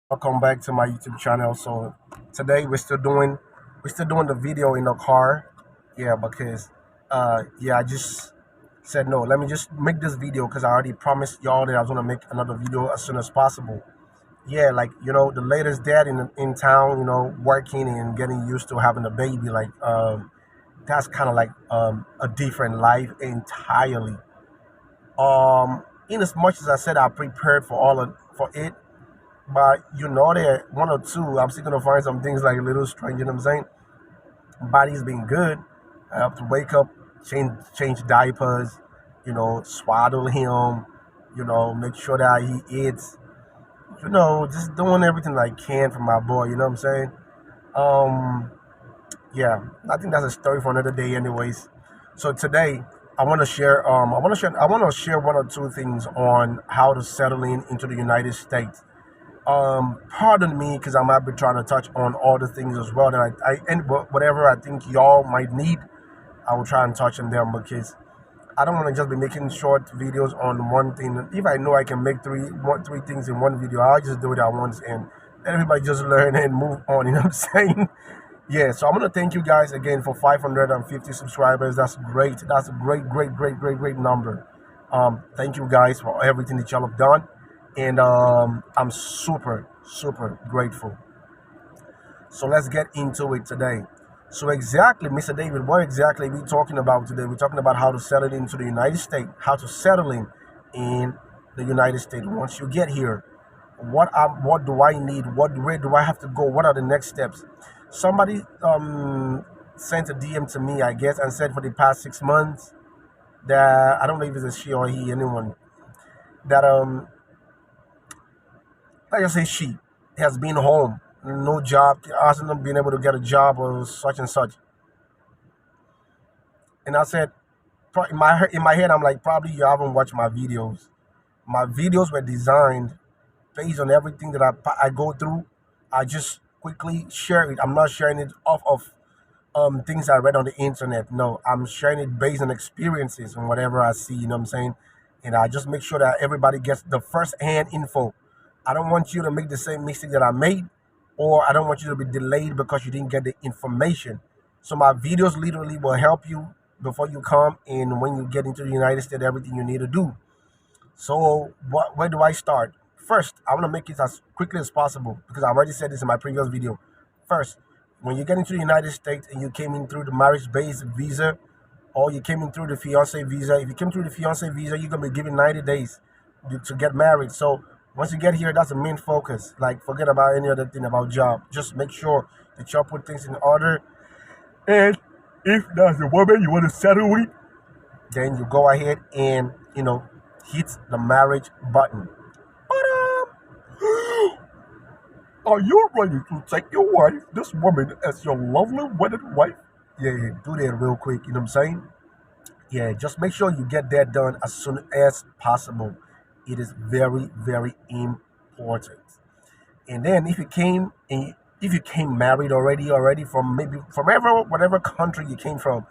Welcome back to my YouTube channel. So today we're still doing the video in the car. Yeah, because I just said no. Let me just make this video because I already promised y'all that I was gonna make another video as soon as possible. Yeah, like the latest dad in town. Working and getting used to having a baby. Like that's kind of like a different life entirely. In as much as I said I prepared for it, but that one or two, I'm still gonna find some things like a little strange. You know what I'm saying? Body's been good. I have to wake up, change diapers, swaddle him, make sure that he eats. Just doing everything I can for my boy. You know what I'm saying? Um, yeah, I think that's a story for another day, anyways. So today, I want to share one or two things on how to settle into the United States. Pardon me because I might be trying to touch on all the things as well that I and whatever I think y'all might need, I will try and touch on them because I don't want to just be making short videos on one thing. If I know I can make three things in one video, I'll just do it at once and let everybody just learn and move on. You know what I'm saying? Yeah. So I'm gonna thank you guys again for 550 subscribers. That's great. That's a great number. Thank you guys for everything that y'all have done, and I'm super grateful. So let's get into it today. So exactly, Mr. David, what exactly are we talking about today? We're talking about how to settle into the United States, how to settle in the United States. Once you get here, what do I need? Where do I have to go? What are the next steps? Somebody sent a DM to me, I guess, and said for the past 6 months that I don't know if it's a she or he, anyone that like I say, she has been home, no job, hasn't been able to get a job or such and such. And I said, in my head, I'm like, probably you haven't watched my videos. My videos were designed based on everything that I go through. I just quickly share it. I'm not sharing it off of things I read on the internet. No, I'm sharing it based on experiences and whatever I see. You know what I'm saying? And I just make sure that everybody gets the first hand info. I don't want you to make the same mistake that I made, or I don't want you to be delayed because you didn't get the information. So my videos literally will help you before you come and when you get into the United States, everything you need to do. So where do I start? First, I want to make it as quickly as possible because I already said this in my previous video. First, when you get into the United States and you came in through the marriage-based visa or you came in through the fiance visa, if you came through the fiance visa, you're gonna be given 90 days to get married. So once you get here, that's the main focus. Like forget about any other thing about job. Just make sure that you put things in order. And if that's the woman you want to settle with, then you go ahead and hit the marriage button. Are you ready to take your wife, this woman, as your lovely wedded wife? Yeah, do that real quick. You know what I'm saying? Yeah, just make sure you get that done as soon as possible. It is very important. And then if you came married already from maybe from whatever country you came from,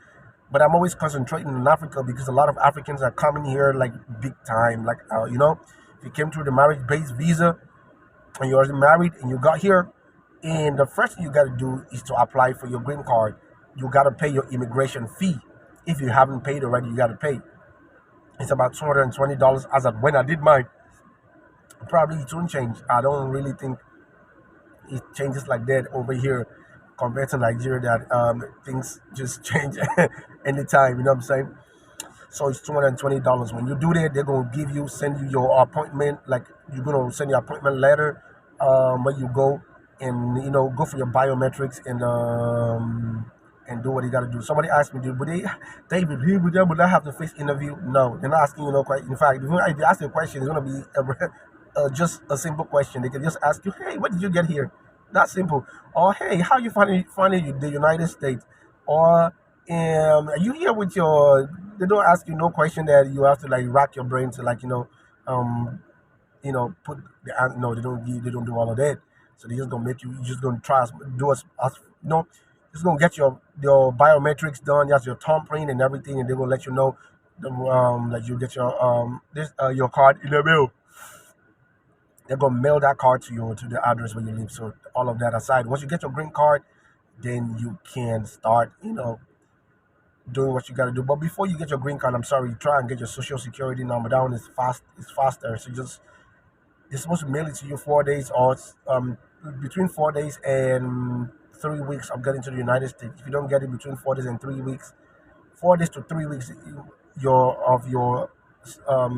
but I'm always concentrating in Africa because a lot of Africans are coming here like big time. Like if you came through the marriage-based visa and you're already married and you got here, and the first thing you got to do is to apply for your green card. You got to pay your immigration fee. If you haven't paid already, you got to pay. It's about $220 as of when I did mine. Probably it won't change. I don't really think it changes like that over here compared to Nigeria that things just change anytime, you know what I'm saying? So it's $220. When you do that, they're gonna send you your appointment, like you're gonna send your appointment letter where you go and go for your biometrics and do what you gotta do. Somebody asked me, dude, David, would I have to face interview? No, they're not asking you no question. In fact, if they ask you a question, it's gonna be just a simple question. They can just ask you, "Hey, what did you get here?" That simple. Or, "Hey, how you finding the United States?" Or, "Are you here with your?" They don't ask you no question that you have to like rack your brain to like um, put no. They don't do all of that. So they just gonna make you. You just gonna try do as just gonna get your biometrics done, just your thumbprint and everything, and they're gonna let you know that you get your card in the mail. They're gonna mail that card to you to the address where you live. So all of that aside, once you get your green card, then you can start, doing what you gotta do. But before you get your green card, I'm sorry, you try and get your social security number. That one is fast. It's faster. So just they're supposed to mail it to you 4 days or between 4 days and 3 weeks of getting to the United States. If you don't get it between 4 days and 3 weeks, 4 days to 3 weeks, your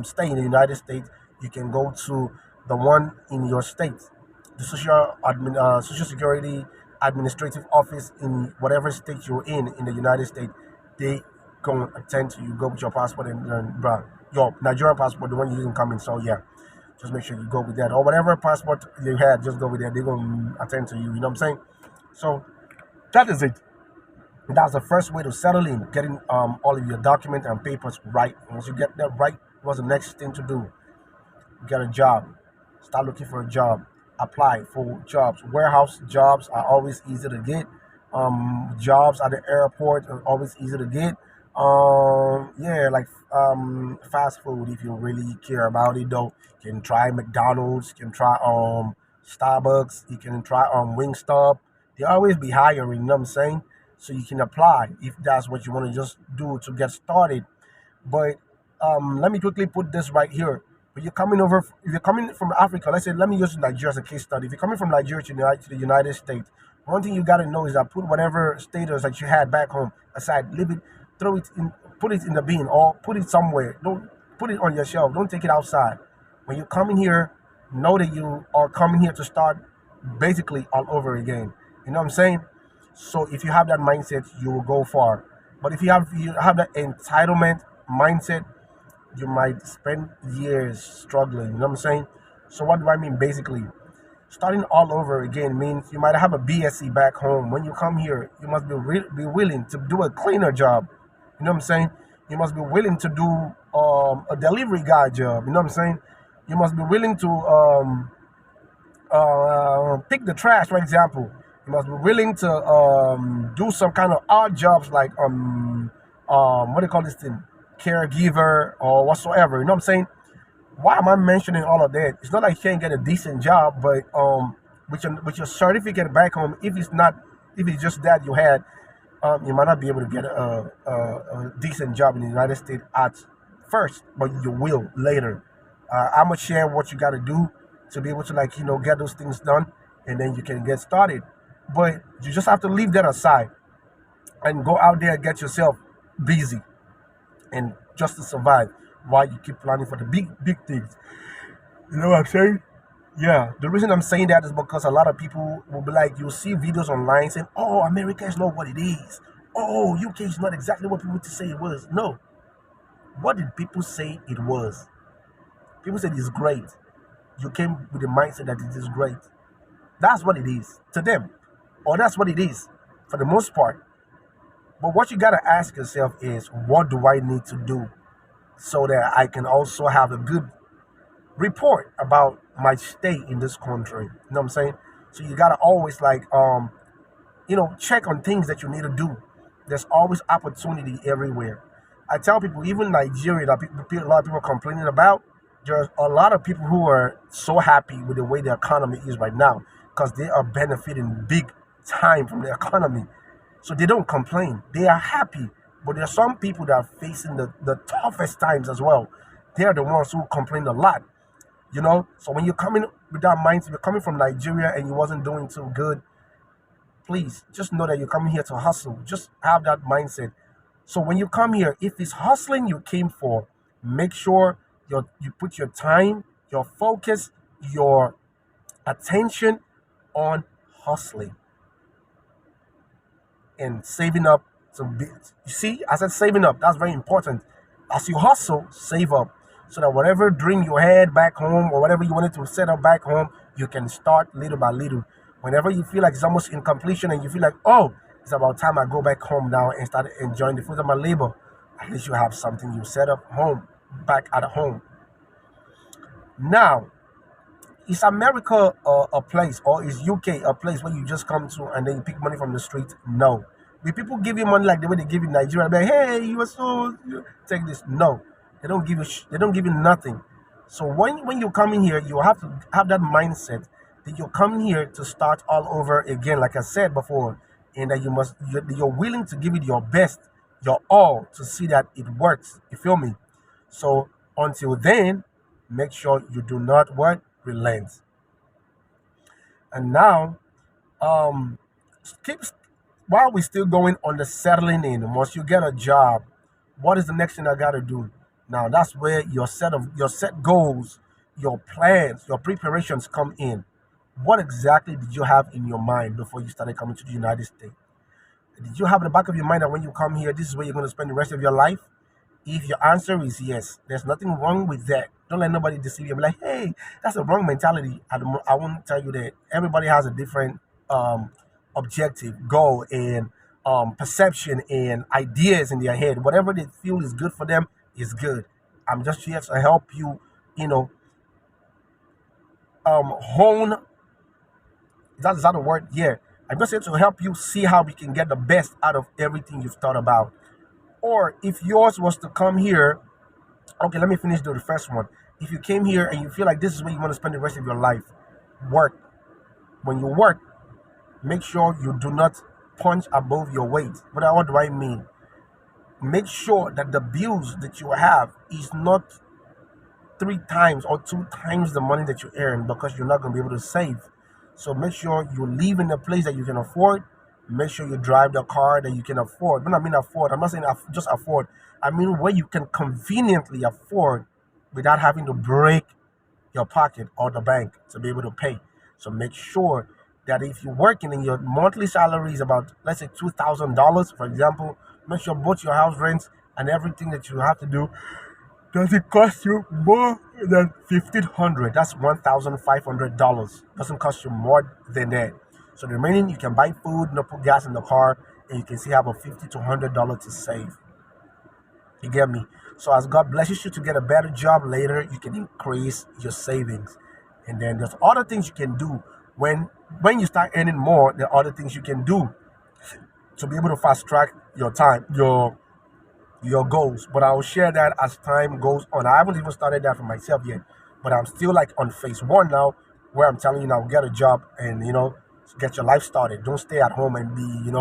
stay in the United States, you can go to the one in your state, the social security administrative office in whatever state you're in the United States. They go attend to you. Go with your passport and your Nigerian passport, the one you're using coming. So yeah, just make sure you go with that or whatever passport you had. Just go with that. They're gonna attend to you. You know what I'm saying? So that is it. That's the first way to settle in, getting all of your documents and papers right. Once you get that right, what's the next thing to do? Get a job. Start looking for a job. Apply for jobs. Warehouse jobs are always easy to get. Jobs at the airport are always easy to get. Yeah, like fast food if you really care about it though. You can try McDonald's, you can try Starbucks, you can try Wingstop. They always be hiring, you know what I'm saying? So you can apply if that's what you want to just do to get started. But let me quickly put this right here. If you're coming from Africa, let's say, let me use Nigeria as a case study. If you're coming from Nigeria to the United States, one thing you got to know is that put whatever status that you had back home aside, leave it, throw it in, put it in the bin or put it somewhere. Don't put it on your shelf. Don't take it outside. When you come in here, know that you are coming here to start basically all over again. You know what I'm saying? So if you have that mindset, you will go far. But if you have that entitlement mindset, you might spend years struggling. You know what I'm saying? So what do I mean? Basically, starting all over again means you might have a BSc back home. When you come here, you must be willing to do a cleaner job. You know what I'm saying? You must be willing to do a delivery guy job. You know what I'm saying? You must be willing to pick the trash, for example. You must be willing to do some kind of odd jobs like what do you call this thing? Caregiver or whatsoever. You know what I'm saying? Why am I mentioning all of that? It's not like you can't get a decent job, but with your certificate back home, if it's just that you had, you might not be able to get a decent job in the United States at first, but you will later. I'm gonna share what you got to do to be able to get those things done, and then you can get started. But you just have to leave that aside and go out there and get yourself busy and just to survive while you keep planning for the big things. You know what I'm saying? Yeah. The reason I'm saying that is because a lot of people will be like, you'll see videos online saying, "Oh, America is not what it is. Oh, UK is not exactly what people say it was." No. What did people say it was? People said it's great. You came with the mindset that it is great. That's what it is to them, or that's what it is for the most part. But what you gotta ask yourself is, what do I need to do so that I can also have a good report about my stay in this country? You know what I'm saying? So you gotta always check on things that you need to do. There's always opportunity everywhere. I tell people, even Nigeria, that a lot of people are complaining about. There's a lot of people who are so happy with the way the economy is right now because they are benefiting big time from the economy. So they don't complain. They are happy. But there are some people that are facing the toughest times as well. They are the ones who complain a lot. So when you're coming with that mindset, you're coming from Nigeria and you wasn't doing too good, please just know that you're coming here to hustle. Just have that mindset. So when you come here, if it's hustling you came for, make sure you put your time, your focus, your attention on hustling and saving up to be. You see, I said saving up. That's very important. As you hustle, save up so that whatever dream you had back home or whatever you wanted to set up back home, you can start little by little. Whenever you feel like it's almost in completion and you feel like, oh, it's about time I go back home now and start enjoying the fruit of my labor, at least you have something you set up home, back at home. Now, is America a place, or is UK a place where you just come to and then you pick money from the street? No. Will people give you money like the way they give you in Nigeria? Like, hey, you are so take this. No, they don't give you. They don't give you nothing. So when you come in here, you have to have that mindset that you're coming here to start all over again, like I said before, and that you're willing to give it your best, your all, to see that it works. You feel me? So until then, make sure you do not what relent. And now, um, keep while we're still going on the settling in. Once you get a job, what is the next thing I gotta do? Now that's where your set goals, your plans, your preparations come in. What exactly did you have in your mind before you started coming to the United States? Did you have in the back of your mind that when you come here, this is where you're going to spend the rest of your life? If your answer is yes, there's nothing wrong with that. Don't let nobody deceive you. Be like, hey, that's a wrong mentality. I won't tell you that. Everybody has a different um, objective, goal, and perception and ideas in their head. Whatever they feel is good for them is good. I'm just here to help you, you know, hone. Is that a word? Yeah. I'm just here to help you see how we can get the best out of everything you've thought about. Or if yours was to come here, okay, let me finish the first one. If you came here and you feel like this is where you want to spend the rest of your life, work. When you work, make sure you do not punch above your weight. What do I mean? Make sure that the bills that you have is not three times or two times the money that you earn, because you're not going to be able to save. So make sure you live in a place that you can afford. Make sure you drive the car that you can afford. When I mean afford, I'm not saying just afford. I mean where you can conveniently afford without having to break your pocket or the bank to be able to pay. So make sure that if you're working and your monthly salary is about, let's say, $2,000, for example, make sure both your house rents and everything that you have to do, does it cost you more than 1,500? That's $1,500. Doesn't cost you more than that. So the remaining, you can buy food, no put gas in the car, and you can still have a $50 to $100 to save. You get me? So as God blesses you to get a better job later, you can increase your savings. And then there's other things you can do when you start earning more. There are other things you can do to be able to fast track your time, your goals. But I'll share that as time goes on. I haven't even started that for myself yet, but I'm still like on phase one now, where I'm telling you now, get a job and get your life started. Don't stay at home and be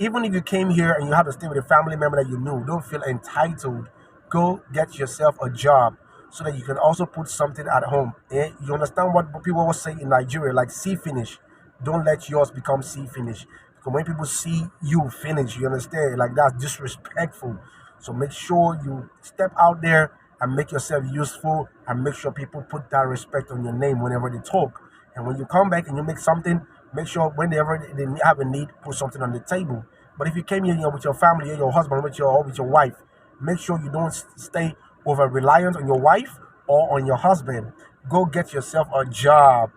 even if you came here and you have to stay with a family member that you knew, don't feel entitled. Go get yourself a job so that you can also put something at home. You understand what people always say in Nigeria, like see finish. Don't let yours become see finish. Because when people see you finish, you understand, like that's disrespectful. So make sure you step out there and make yourself useful, and make sure people put that respect on your name whenever they talk. And when you come back and you make something, make sure whenever they have a need, put something on the table. But if you came here, with your family, your husband, with your wife, make sure you don't stay over reliant on your wife or on your husband. Go get yourself a job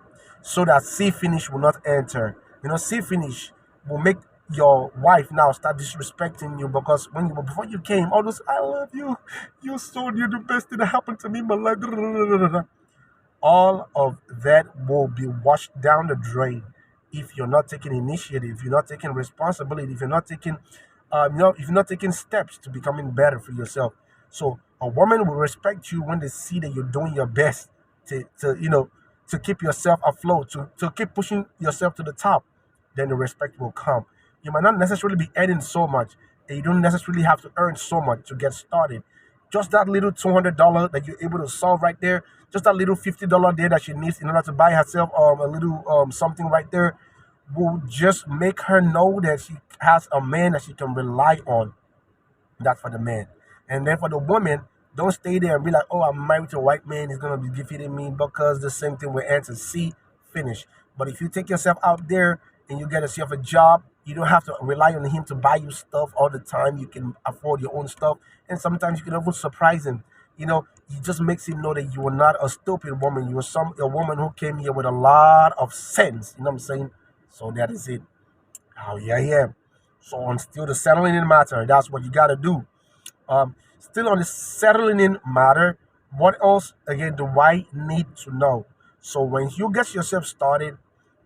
so that C finish will not enter. C finish will make your wife now start disrespecting you, because before you came, all those "I love you, you're the best thing that happened to me in my life," all of that will be washed down the drain if you're not taking initiative, if you're not taking responsibility, if you're not taking, if you're not taking steps to becoming better for yourself. So a woman will respect you when they see that you're doing your best to keep yourself afloat, to keep pushing yourself to the top. Then the respect will come. You might not necessarily be earning so much, and you don't necessarily have to earn so much to get started. Just that little $200 that you're able to solve right there, just that little $50 there that she needs in order to buy herself a little something right there, will just make her know that she has a man that she can rely on. That for the man. And then for the woman, don't stay there and be like, oh, I'm married to a white man, he's gonna be defeating me, because the same thing will answer C, finish. But if you take yourself out there and you get yourself a job, you don't have to rely on him to buy you stuff all the time. You can afford your own stuff. And sometimes you can even surprise him. It just makes him know that you are not a stupid woman. You are a woman who came here with a lot of sense. You know what I'm saying? So that is it. Oh yeah, yeah. So on still the settling in matter, that's what you gotta do. Still on the settling in matter, what else again do I need to know? So when you get yourself started,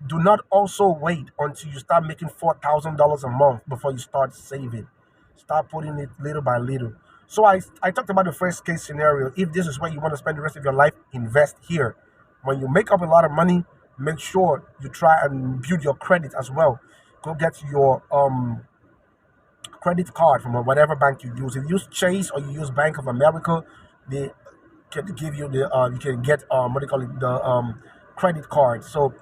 do not also wait until you start making $4,000 a month before you start saving. Start putting it little by little. So I talked about the first case scenario. If this is where you want to spend the rest of your life, invest here. When you make up a lot of money, make sure you try and build your credit as well. Go get your credit card from whatever bank you use. If you use Chase or you use Bank of America, they can give you the you can get what do you call it, the credit card. So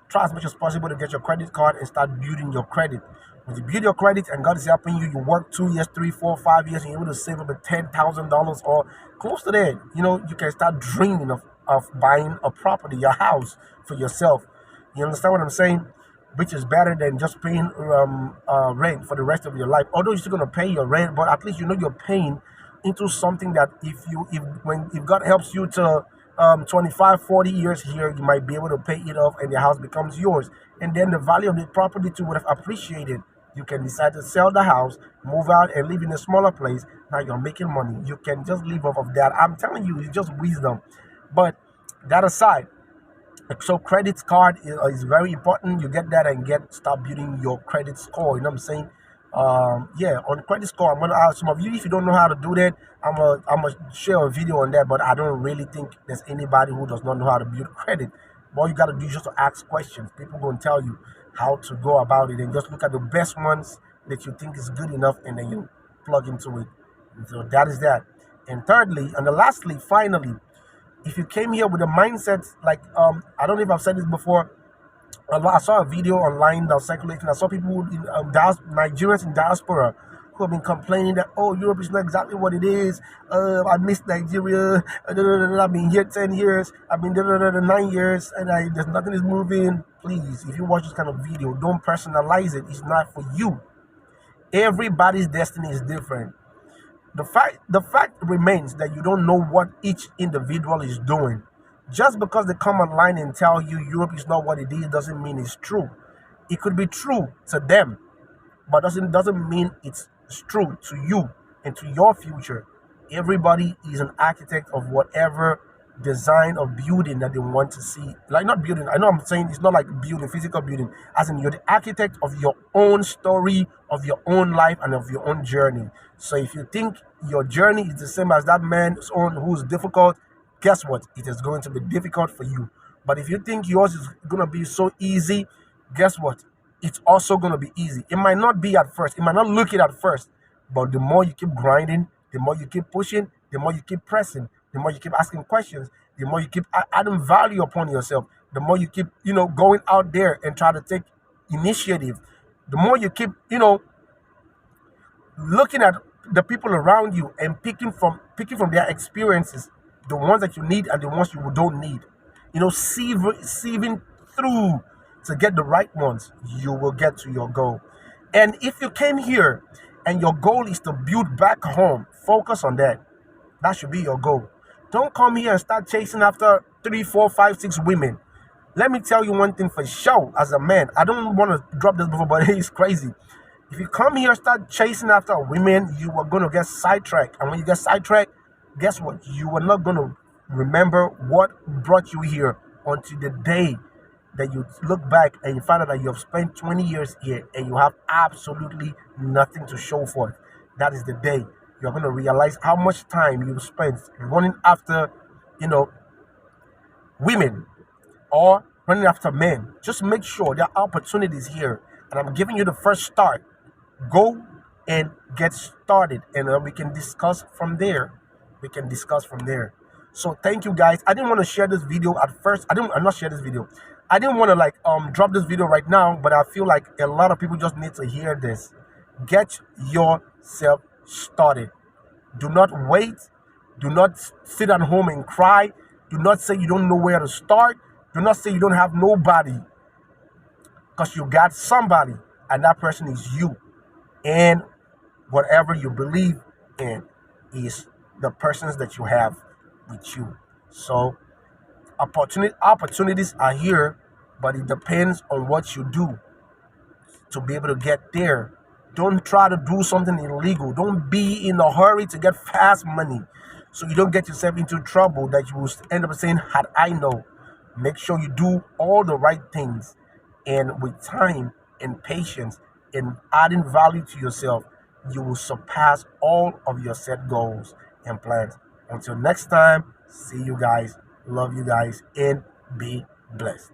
try as much as possible to get your credit card and start building your credit. When you build your credit and God is helping you, you work 2 years, 3, 4, 5 years, and you're able to save up to $10,000 or close to that. You can start dreaming of buying a property, your house for yourself. You understand what I'm saying? Which is better than just paying rent for the rest of your life. Although you're still gonna pay your rent, but at least you're paying into something that if God helps you to 25, 40 years here, you might be able to pay it off and the house becomes yours. And then the value of the property too would have appreciated. You can decide to sell the house, move out, and live in a smaller place. Now you're making money. You can just live off of that. I'm telling you, it's just wisdom. But that aside, so credit card is very important. You get that and start building your credit score. You know what I'm saying? Yeah, on credit score, I'm gonna ask some of you, if you don't know how to do that, I'm gonna share a video on that. But I don't really think there's anybody who does not know how to build credit. All you gotta do is just to ask questions. People gonna tell you how to go about it, and just look at the best ones that you think is good enough, and then you plug into it. And so that is that. And thirdly, and lastly, finally, if you came here with a mindset like I don't know if I've said this before. I saw a video online that was circulating. I saw people in Nigerians in diaspora who have been complaining that, oh, Europe is not exactly what it is. I miss Nigeria. I've been here 10 years. I've been 9 years, and there's nothing is moving. Please, if you watch this kind of video, don't personalize it. It's not for you. Everybody's destiny is different. The fact remains that you don't know what each individual is doing. Just because they come online and tell you Europe is not what it is doesn't mean it's true. It could be true to them, but doesn't mean it's true to you and to your future. Everybody is an architect of whatever design of building that they want to see. Like, not building, I know I'm saying it's not like building, physical building, as in you're the architect of your own story, of your own life, and of your own journey. So if you think your journey is the same as that man's own who's difficult, guess what? It is going to be difficult for you. But if you think yours is going to be so easy, guess what? It's also going to be easy. It might not be at first. It might not look it at first. But the more you keep grinding, the more you keep pushing, the more you keep pressing, the more you keep asking questions, the more you keep adding value upon yourself, the more you keep, going out there and try to take initiative, the more you keep, looking at the people around you and picking from their experiences, the ones that you need and the ones you don't need. Sieving through to get the right ones, you will get to your goal. And if you came here and your goal is to build back home, focus on that. That should be your goal. Don't come here and start chasing after 3, 4, 5, 6 women. Let me tell you one thing for sure, as a man, I don't want to drop this before, but it's crazy. If you come here and start chasing after women, you are going to get sidetracked. And when you get sidetracked, guess what? You are not going to remember what brought you here until the day that you look back and you find out that you have spent 20 years here and you have absolutely nothing to show for it. That is the day you're going to realize how much time you've spent running after, women or running after men. Just make sure there are opportunities here. And I'm giving you the first start. Go and get started, and we can discuss from there. So thank you guys. I didn't want to share this video at first. I'm not share this video. I didn't want to drop this video right now, but I feel like a lot of people just need to hear this. Get yourself started. Do not wait. Do not sit at home and cry. Do not say you don't know where to start. Do not say you don't have nobody, because you got somebody, and that person is you. And whatever you believe in is the persons that you have with you. So opportunities are here, but it depends on what you do to be able to get there. Don't try to do something illegal. Don't be in a hurry to get fast money, so you don't get yourself into trouble that you will end up saying, had I know. Make sure you do all the right things, and with time and patience and adding value to yourself, you will surpass all of your set goals and plans. Until next time, see you guys. Love you guys and be blessed.